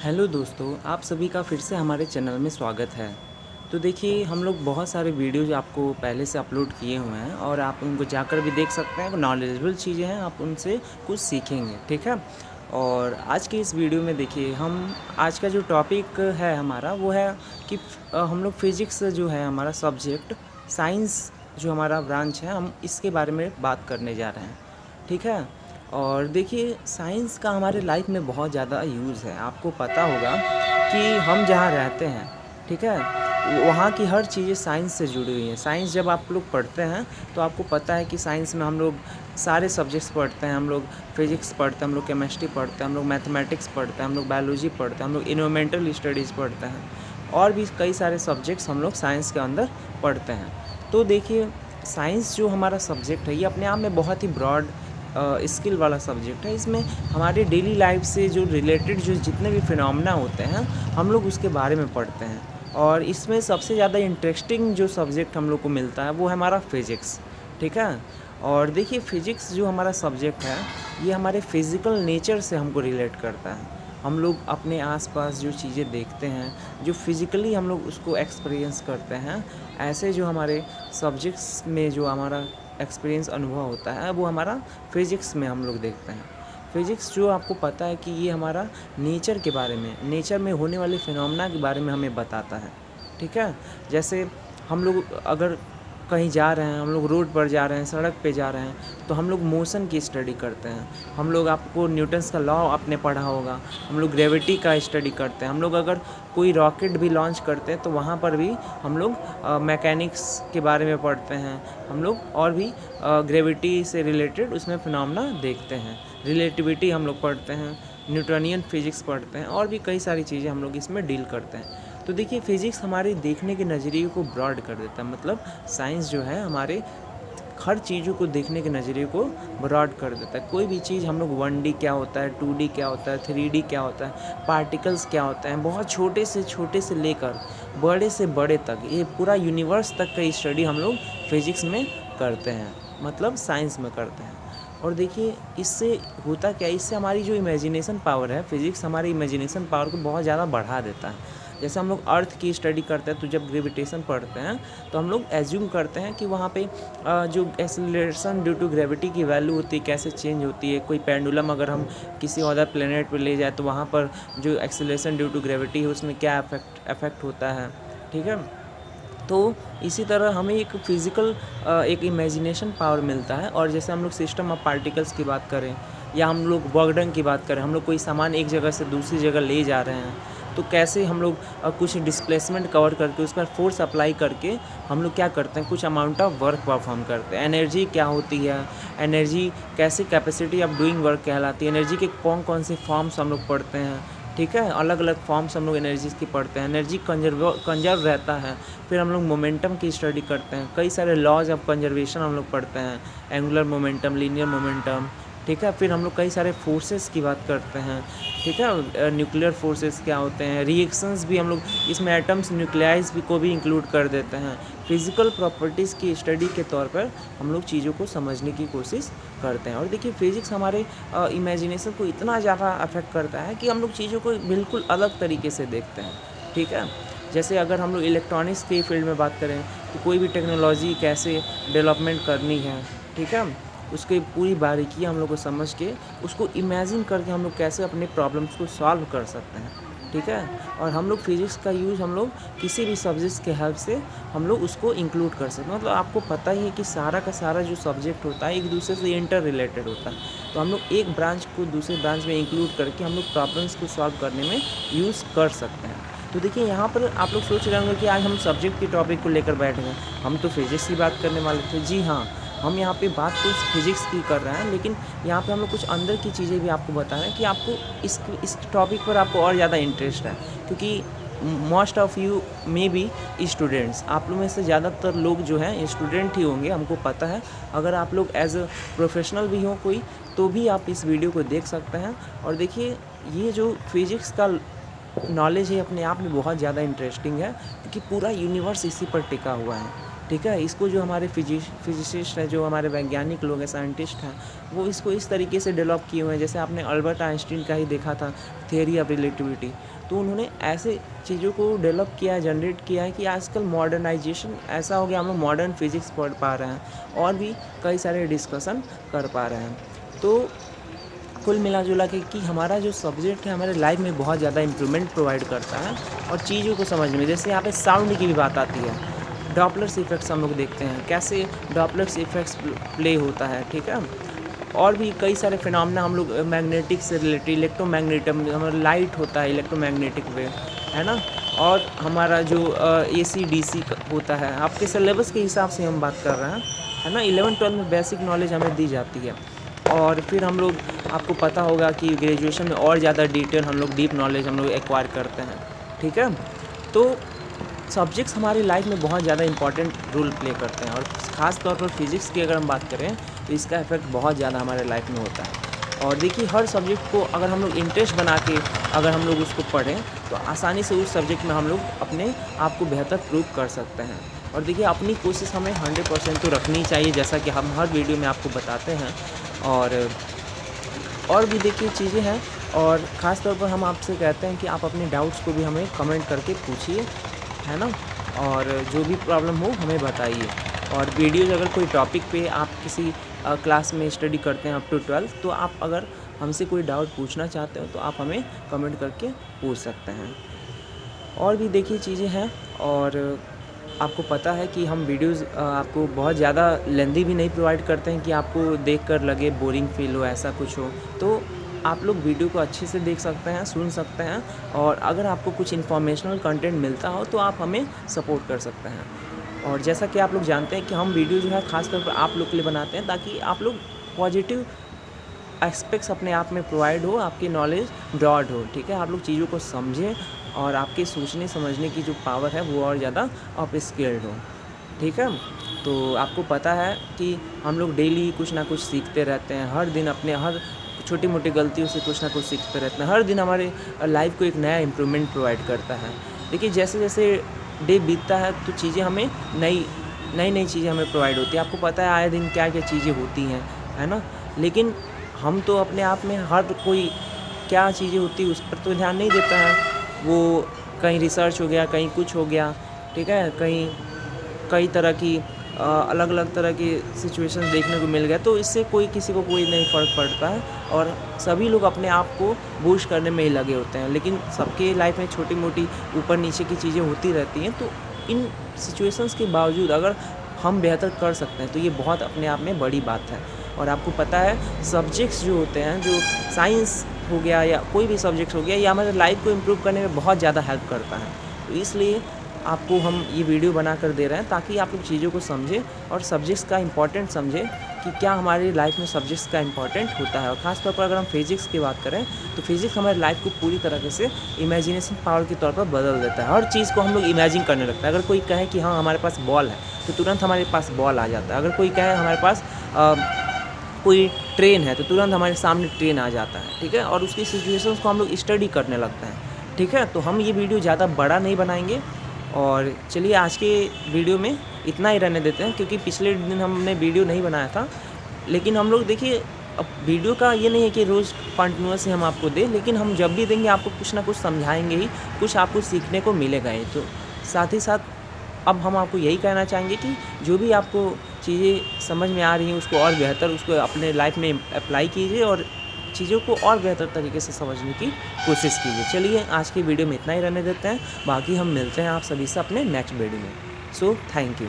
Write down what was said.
Hello दोस्तों, आप सभी का फिर से हमारे चैनल में स्वागत है। तो देखिए, हम लोग बहुत सारे वीडियोज़ आपको पहले से अपलोड किए हुए हैं और आप उनको जाकर भी देख सकते हैं। नॉलेजेबल चीज़ें हैं, आप उनसे कुछ सीखेंगे, ठीक है? और आज के इस वीडियो में देखिए, हम आज का जो टॉपिक है हमारा वो है कि हम लोग फिज़िक्स जो है हमारा सब्जेक्ट, साइंस जो हमारा ब्रांच है, हम इसके बारे में बात करने जा रहे हैं, ठीक है? और देखिए, साइंस का हमारे लाइफ में बहुत ज़्यादा यूज़ है। आपको पता होगा कि हम जहाँ रहते हैं, ठीक है, वहाँ की हर चीज़ें साइंस से जुड़ी हुई हैं। साइंस जब आप लोग पढ़ते हैं तो आपको पता है कि साइंस में हम लोग सारे सब्जेक्ट्स पढ़ते हैं। हम लोग फिज़िक्स पढ़ते हैं, हम लोग केमिस्ट्री पढ़ते हैं, हम लोग मैथमेटिक्स पढ़ते हैं, हम लोग बायोलॉजी पढ़ते हैं, हम लोग एनवायरमेंटल स्टडीज़ पढ़ते हैं और भी कई सारे सब्जेक्ट्स हम लोग साइंस के अंदर पढ़ते हैं। तो देखिए, साइंस जो हमारा सब्जेक्ट है, ये अपने आप में बहुत ही ब्रॉड स्किल वाला सब्जेक्ट है। इसमें हमारे डेली लाइफ से जो रिलेटेड जो जितने भी फिनोमेना होते हैं, हम लोग उसके बारे में पढ़ते हैं। और इसमें सबसे ज़्यादा इंटरेस्टिंग जो सब्जेक्ट हम लोग को मिलता है वो है हमारा फिज़िक्स, ठीक है? और देखिए, फिज़िक्स जो हमारा सब्जेक्ट है, ये हमारे फिज़िकल नेचर से हमको रिलेट करता है। हम लोग अपने आसपास जो चीज़ें देखते हैं, जो फिज़िकली हम लोग उसको एक्सपीरियंस करते हैं, ऐसे जो हमारे सब्जेक्ट्स में जो हमारा एक्सपीरियंस अनुभव होता है, वो हमारा फिज़िक्स में हम लोग देखते हैं। फिज़िक्स जो आपको पता है कि ये हमारा नेचर के बारे में, नेचर में होने वाले फिनोमेना के बारे में हमें बताता है, ठीक है? जैसे हम लोग अगर कहीं जा रहे हैं, हम लोग रोड पर जा रहे हैं, सड़क पे जा रहे हैं, तो हम लोग मोशन की स्टडी करते हैं। हम लोग, आपको न्यूटन्स का लॉ आपने पढ़ा होगा। हम लोग ग्रेविटी का स्टडी करते हैं। हम लोग अगर कोई रॉकेट भी लॉन्च करते हैं तो वहाँ पर भी हम लोग मैकेनिक्स के बारे में पढ़ते हैं। हम लोग और भी ग्रेविटी से रिलेटेड उसमें फिनोमेना देखते हैं। रिलेटिविटी हम लोग पढ़ते हैं, न्यूटोनियन फिज़िक्स पढ़ते हैं और भी कई सारी चीज़ें हम लोग इसमें डील करते हैं। तो देखिए, फ़िज़िक्स हमारे देखने के नज़रिए को ब्रॉड कर देता है। मतलब साइंस जो है हमारे हर चीज़ों को देखने के नज़रिए को ब्रॉड कर देता है। कोई भी चीज़ हम लोग 1D क्या होता है, 2D क्या होता है, 3D क्या होता है, पार्टिकल्स क्या होते हैं, बहुत छोटे से लेकर बड़े से बड़े तक, ये पूरा यूनिवर्स तक का स्टडी हम लोग फिज़िक्स में करते हैं, मतलब साइंस में करते हैं। और देखिए, इससे होता क्या है, इससे हमारी जो इमेजिनेशन पावर है, फिज़िक्स हमारी इमेजिनेशन पावर को बहुत ज़्यादा बढ़ा देता है। जैसे हम लोग अर्थ की स्टडी करते हैं, तो जब ग्रेविटेशन पढ़ते हैं तो हम लोग एज्यूम करते हैं कि वहाँ पे जो एक्सेलरेशन ड्यू टू ग्रेविटी की वैल्यू होती है, कैसे चेंज होती है। कोई पेंडुलम अगर हम किसी अदर प्लेनेट पे ले जाए तो वहाँ पर जो एक्सेलरेशन ड्यू टू ग्रेविटी है उसमें क्या इफेक्ट होता है, ठीक है? तो इसी तरह हमें एक फ़िज़िकल एक इमेजिनेशन पावर मिलता है। और जैसे हम लोग सिस्टम ऑफ पार्टिकल्स की बात करें या हम लोग वर्क डन की बात करें, हम लोग कोई सामान एक जगह से दूसरी जगह ले जा रहे हैं, तो कैसे हम लोग कुछ डिस्प्लेसमेंट कवर करके उस पर फोर्स अप्लाई करके हम लोग क्या करते हैं, कुछ अमाउंट ऑफ वर्क परफॉर्म करते हैं। एनर्जी क्या होती है, एनर्जी कैसे, कैपेसिटी ऑफ डूइंग वर्क कहलाती है। एनर्जी के कौन कौन से फॉर्म्स हम लोग पढ़ते हैं, ठीक है? अलग अलग फॉर्म्स हम लोग एनर्जीज़ की पढ़ते हैं। एनर्जी कंजर्व रहता है। फिर हम लोग मोमेंटम की स्टडी करते हैं। कई सारे लॉज ऑफ कंजर्वेशन हम लोग पढ़ते हैं, एंगुलर मोमेंटम, लीनियर मोमेंटम, ठीक है? फिर हम लोग कई सारे फोर्सेस की बात करते हैं, ठीक है? न्यूक्लियर फोर्सेस क्या होते हैं, रिएक्शंस भी हम लोग इसमें एटम्स, न्यूक्लियाइज भी को भी इंक्लूड कर देते हैं। फिज़िकल प्रॉपर्टीज़ की स्टडी के तौर पर हम लोग चीज़ों को समझने की कोशिश करते हैं। और देखिए, फिज़िक्स हमारे इमेजिनेशन को इतना ज़्यादा अफेक्ट करता है कि हम लोग चीज़ों को बिल्कुल अलग तरीके से देखते हैं, ठीक है? जैसे अगर हम लोग इलेक्ट्रॉनिक्स की फील्ड में बात करें तो कोई भी टेक्नोलॉजी कैसे डेवलपमेंट करनी है, ठीक है? उसकी पूरी बारीकी हम लोग को समझ के उसको इमेजिन करके हम लोग कैसे अपने प्रॉब्लम्स को सॉल्व कर सकते हैं, ठीक है? और हम लोग फिज़िक्स का यूज़ हम लोग किसी भी सब्जेक्ट्स के हेल्प से हम लोग उसको इंक्लूड कर सकते हैं। मतलब आपको पता ही है कि सारा का सारा जो सब्जेक्ट होता है एक दूसरे से इंटर रिलेटेड होता है। तो हम लोग एक ब्रांच को दूसरे ब्रांच में इंक्लूड करके हम लोग प्रॉब्लम्स को सॉल्व करने में यूज़ कर सकते हैं। तो देखिए, यहाँ पर आप लोग सोच रहे होंगे कि आज हम सब्जेक्ट के टॉपिक को लेकर बैठ गए, हम तो फिज़िक्स की बात करने वाले थे। जी हाँ, हम यहाँ पे बात तो फिज़िक्स की कर रहे हैं, लेकिन यहाँ पे हम लोग कुछ अंदर की चीज़ें भी आपको बता रहे हैं कि आपको इस टॉपिक पर आपको और ज़्यादा इंटरेस्ट है। क्योंकि most of you may be students, आप लोग में से ज़्यादातर लोग जो हैं स्टूडेंट ही होंगे, हमको पता है। अगर आप लोग एज अ प्रोफेशनल भी हो कोई, तो भी आप इस वीडियो को देख सकते हैं। और देखिए, ये जो फिज़िक्स का नॉलेज है अपने आप में बहुत ज़्यादा इंटरेस्टिंग है, क्योंकि पूरा यूनिवर्स इसी पर टिका हुआ है, ठीक है। इसको जो हमारे फिजिसिस्ट हैं, जो हमारे वैज्ञानिक लोग हैं, साइंटिस्ट हैं, वो इसको इस तरीके से डेवलप किए हुए हैं। जैसे आपने अल्बर्ट आइंस्टीन का ही देखा था, थियरी ऑफ रिलेटिविटी। तो उन्होंने ऐसे चीज़ों को डेवलप किया है, जनरेट किया है कि आजकल मॉडर्नाइजेशन ऐसा हो गया, हम लोग मॉडर्न फिजिक्स पढ़ पा रहे हैं और भी कई सारे डिस्कशन कर पा रहे हैं। तो कुल मिला जुला के कि हमारा जो सब्जेक्ट है हमारे लाइफ में बहुत ज़्यादा इम्प्रूवमेंट प्रोवाइड करता है और चीज़ों को समझने में। जैसे यहाँ पे साउंड की भी बात आती है, डॉपलर्स इफ़ेक्ट्स हम लोग देखते हैं, कैसे डॉपलर्स इफ़ेक्ट्स प्ले होता है, ठीक है। और भी कई सारे फिनोमेना हम लोग मैग्नेटिक से रिलेटेड, इलेक्ट्रोमैग्नेटम, हमारा लाइट होता है इलेक्ट्रोमैग्नेटिक वेव, है ना। और हमारा जो AC DC होता है, आपके सिलेबस के हिसाब से हम बात कर रहे हैं, है ना। 11-12 में बेसिक नॉलेज हमें दी जाती है और फिर हम लोग, आपको पता होगा कि ग्रेजुएशन में और ज़्यादा डिटेल हम लोग डीप नॉलेज हम लोग एक्वायर करते हैं, ठीक है। तो सब्जेक्ट्स हमारी लाइफ में बहुत ज़्यादा इंपॉर्टेंट रोल प्ले करते हैं और ख़ास तौर पर फिज़िक्स की अगर हम बात करें तो इसका इफेक्ट बहुत ज़्यादा हमारे लाइफ में होता है। और देखिए, हर सब्जेक्ट को अगर हम लोग इंटरेस्ट बना के अगर हम लोग उसको पढ़ें तो आसानी से उस सब्जेक्ट में हम लोग अपने आप को बेहतर प्रूव कर सकते हैं। और देखिए, अपनी कोशिश हमें 100% तो रखनी चाहिए, जैसा कि हम हर वीडियो में आपको बताते हैं। और भी देखिए चीज़ें हैं, और ख़ास तौर पर हम आपसे कहते हैं कि आप अपने डाउट्स को भी हमें कमेंट करके पूछिए, है ना। और जो भी प्रॉब्लम हो हमें बताइए। और वीडियोज़ अगर कोई टॉपिक पे आप किसी क्लास में स्टडी करते हैं अप टू 12, तो आप अगर हमसे कोई डाउट पूछना चाहते हो तो आप हमें कमेंट करके पूछ सकते हैं। और भी देखिए चीज़ें हैं, और आपको पता है कि हम वीडियोज़ आपको बहुत ज़्यादा लेंथी भी नहीं प्रोवाइड करते हैं कि आपको देखकर लगे बोरिंग फील हो, ऐसा कुछ हो। तो आप लोग वीडियो को अच्छे से देख सकते हैं, सुन सकते हैं, और अगर आपको कुछ इन्फॉर्मेशनल कंटेंट मिलता हो तो आप हमें सपोर्ट कर सकते हैं। और जैसा कि आप लोग जानते हैं कि हम वीडियो जो है ख़ास तौर पर आप लोग के लिए बनाते हैं, ताकि आप लोग पॉजिटिव एस्पेक्ट्स अपने आप में प्रोवाइड हो, आपकी नॉलेज ब्रॉड हो, ठीक है। आप लोग चीज़ों को समझें और आपके सोचने समझने की जो पावर है वो और ज़्यादा अप स्केल्ड हो, ठीक है। तो आपको पता है कि हम लोग डेली कुछ ना कुछ सीखते रहते हैं, हर दिन अपने हर छोटी मोटी गलतियों से कुछ ना कुछ सीखते रहते हैं। हर दिन हमारे लाइफ को एक नया इम्प्रूवमेंट प्रोवाइड करता है। देखिए, जैसे जैसे डे बीतता है तो चीज़ें हमें नई चीज़ें हमें प्रोवाइड होती है। आपको पता है आए दिन क्या क्या चीज़ें होती हैं, है ना। लेकिन हम तो अपने आप में हर कोई क्या चीज़ें होती है उस पर तो ध्यान नहीं देता है। वो कहीं रिसर्च हो गया, कहीं कुछ हो गया, ठीक है, कहीं कई तरह की अलग अलग तरह की सिचुएशंस देखने को मिल गया, तो इससे कोई किसी को कोई नहीं फ़र्क पड़ता है और सभी लोग अपने आप को बूस्ट करने में ही लगे होते हैं। लेकिन सबके लाइफ में छोटी मोटी ऊपर नीचे की चीज़ें होती रहती हैं, तो इन सिचुएशंस के बावजूद अगर हम बेहतर कर सकते हैं तो ये बहुत अपने आप में बड़ी बात है। और आपको पता है सब्जेक्ट्स जो होते हैं, जो साइंस हो गया या कोई भी सब्जेक्ट हो गया, ये हमारे लाइफ को इम्प्रूव करने में बहुत ज़्यादा हेल्प करता है। तो इसलिए आपको हम ये वीडियो बना कर दे रहे हैं ताकि आप लोग चीज़ों को समझें और सब्जेक्ट्स का इम्पोर्टेंट समझें कि क्या हमारी लाइफ में सब्जेक्ट्स का इम्पोर्टेंट होता है। और ख़ास तौर पर अगर हम फिज़िक्स की बात करें तो फिज़िक्स हमारी लाइफ को पूरी तरीके से इमेजिनेशन पावर के तौर पर बदल देता है। हर चीज़ को हम लोग इमेजिन करने लगता है। अगर कोई कहे कि हाँ हमारे पास बॉल है तो तुरंत हमारे पास बॉल आ जाता है। अगर कोई कहे हमारे पास कोई ट्रेन है तो तुरंत हमारे सामने ट्रेन आ जाता है, ठीक है। और उसकी सिचुएशंस को हम लोग स्टडी करने लगते हैं, ठीक है। तो हम ये वीडियो ज़्यादा बड़ा नहीं बनाएंगे, और चलिए आज के वीडियो में इतना ही रहने देते हैं, क्योंकि पिछले दिन हमने वीडियो नहीं बनाया था। लेकिन हम लोग देखिए, अब वीडियो का ये नहीं है कि रोज़ कंटिन्यूअस ही हम आपको दें, लेकिन हम जब भी देंगे आपको कुछ ना कुछ समझाएंगे ही, कुछ आपको सीखने को मिलेगा ही। तो साथ ही साथ अब हम आपको यही कहना चाहेंगे कि जो भी आपको चीज़ें समझ में आ रही हैं उसको और बेहतर उसको अपने लाइफ में अप्लाई कीजिए और चीज़ों को और बेहतर तरीके से समझने की कोशिश कीजिए। चलिए आज के वीडियो में इतना ही रहने देते हैं, बाकी हम मिलते हैं आप सभी से अपने नेक्स्ट वीडियो में। So thank you.